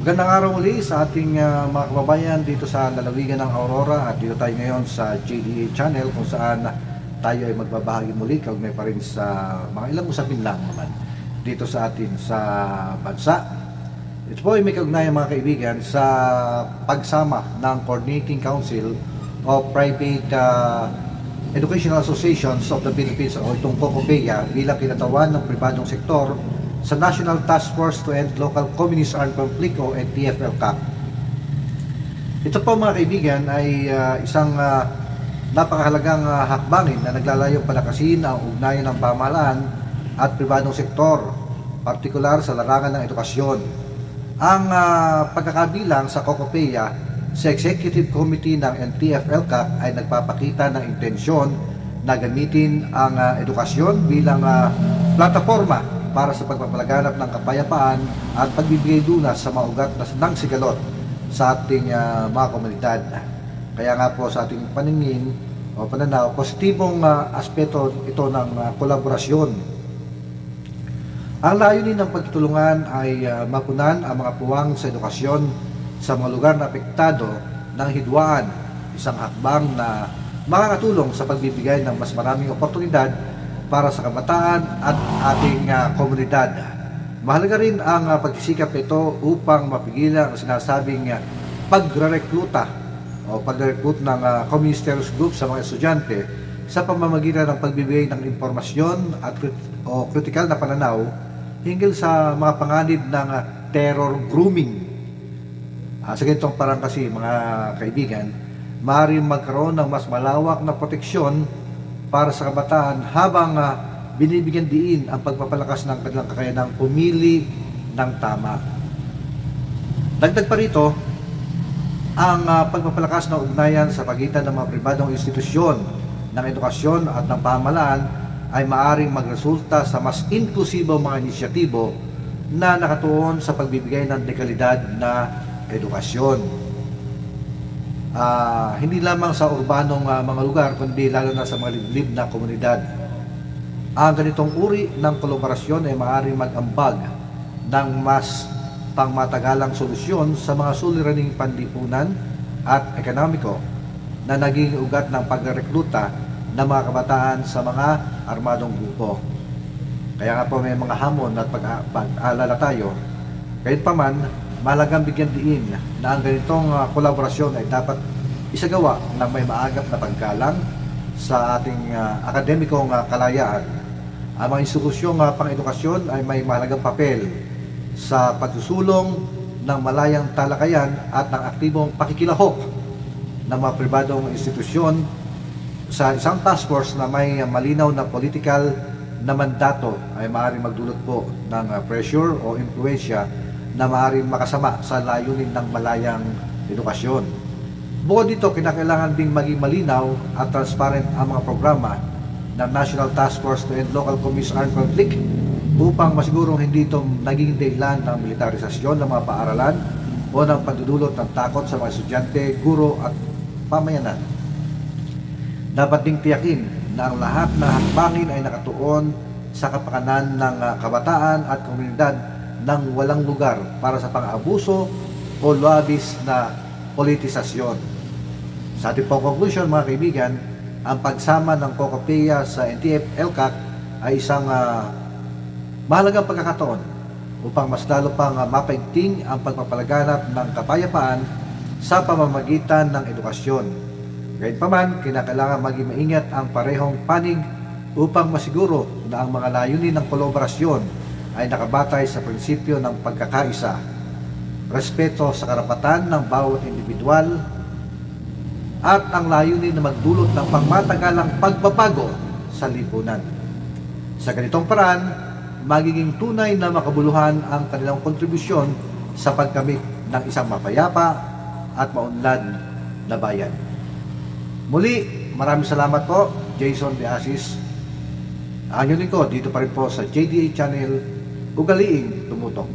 Magandang araw muli sa ating mga kababayan dito sa lalawigan ng Aurora, at dito tayo ngayon sa JDA channel kung saan tayo ay magbabahagi muli kaugnay pa rin sa mga ilang usapin lang naman dito sa atin sa bansa. Ito po ay may kaugnayan mga kaibigan sa pagsama ng Coordinating Council of Private Educational Associations of the Philippines o itong COCOPEA bilang kinatawan ng pribadong sektor sa National Task Force to End Local Communist Armed Conflict o NTF-ELCAC. Ito po mga kaibigan ay isang napakahalagang hakbangin na naglalayong palakasin ang ugnayan ng pamahalaan at pribadong sektor, partikular sa larangan ng edukasyon. Ang pagkakabilang sa COCOPEA sa Executive Committee ng NTF-ELCAC ay nagpapakita ng intensyon na gamitin ang edukasyon bilang plataforma para sa pagpapalaganap ng kapayapaan at pagbibigay duna sa mga ugat ng sigalot sa ating mga komunidad. Kaya nga po sa ating paningin o pananaw, positibong aspeto ito ng kolaborasyon. Ang layunin ng pagtutulungan ay mapunan ang mga puwang sa edukasyon sa mga lugar na apektado ng hidwaan, isang hakbang na makakatulong sa pagbibigay ng mas maraming oportunidad para sa kabataan at ating komunidad. Mahalaga rin ang pagsisikap nito upang mapigilan ang sinasabing pagre-rekluta o pagre-recruit ng communist terrorist group sa mga estudyante sa pamamagitan ng pagbibigay ng impormasyon at kritikal na pananaw hinggil sa mga panganib ng terror grooming. Sa ganitong parang kasi mga kaibigan, maaaring magkaroon ng mas malawak na proteksyon para sa kabataan habang binibigyan diin ang pagpapalakas ng kanilang kakayanang pumili ng tama. Dagdag pa rito, ang pagpapalakas ng ugnayan sa pagitan ng mga pribadong institusyon ng edukasyon at ng pamahalaan ay maaaring magresulta sa mas inklusibong mga inisyatibo na nakatuon sa pagbibigay ng dekalidad na edukasyon. Hindi lamang sa urbanong mga lugar, kundi lalo na sa mga liblib na komunidad. Ang ganitong uri ng kolaborasyon ay maaaring mag-ambag ng mas pangmatagalang solusyon sa mga suliraning panlipunan at ekonomiko na naging ugat ng pagrekruta ng mga kabataan sa mga armadong grupo. Kaya nga po may mga hamon at pag-aalala tayo. Gayunpaman, mahalagang bigyan diin na ang ganitong kolaborasyon ay dapat isagawa ng may maagap na paggalang sa ating akademikong kalayaan. Ang mga institusyong pang-edukasyon ay may mahalagang papel sa pagsusulong ng malayang talakayan at ng aktibong pakikilahok ng mga pribadong institusyon sa isang task force na may malinaw na political na mandato ay maaaring magdulot po ng pressure o impluensya na maaaring makasama sa layunin ng malayang edukasyon. Bukod dito, kinakailangan ding maging malinaw at transparent ang mga programa ng National Task Force to End Local Communist Armed Conflict upang masigurong hindi ito naging dahilan ng militarisasyon ng mga paaralan o ng pagdudulot ng takot sa mga estudyante, guro at pamayanan. Dapat ding tiyakin na ang lahat ng hakbangin ay nakatuon sa kapakanan ng kabataan at komunidad ng walang lugar para sa pang-abuso o labis na politisasyon. Sa ating pong conclusion mga kaibigan, ang pagsama ng COCOPEA sa NTF-ELCAC ay isang mahalagang pagkakataon upang mas lalo pang mapaigting ang pagpapalaganap ng kapayapaan sa pamamagitan ng edukasyon. Gayunpaman, kinakailangan maging maingat ang parehong panig upang masiguro na ang mga layunin ng kolaborasyon ay nakabatay sa prinsipyo ng pagkakaisa, respeto sa karapatan ng bawat individual, at ang layunin na magdulot ng pangmatagalang pagbabago sa lipunan. Sa ganitong paraan, magiging tunay na makabuluhan ang kanilang kontribusyon sa pagkamit ng isang mapayapa at maunlad na bayan. Muli, maraming salamat po, Jason De Asis. Ang inyong lingkod dito pa rin po sa JDA Channel, ugaliing tumutok.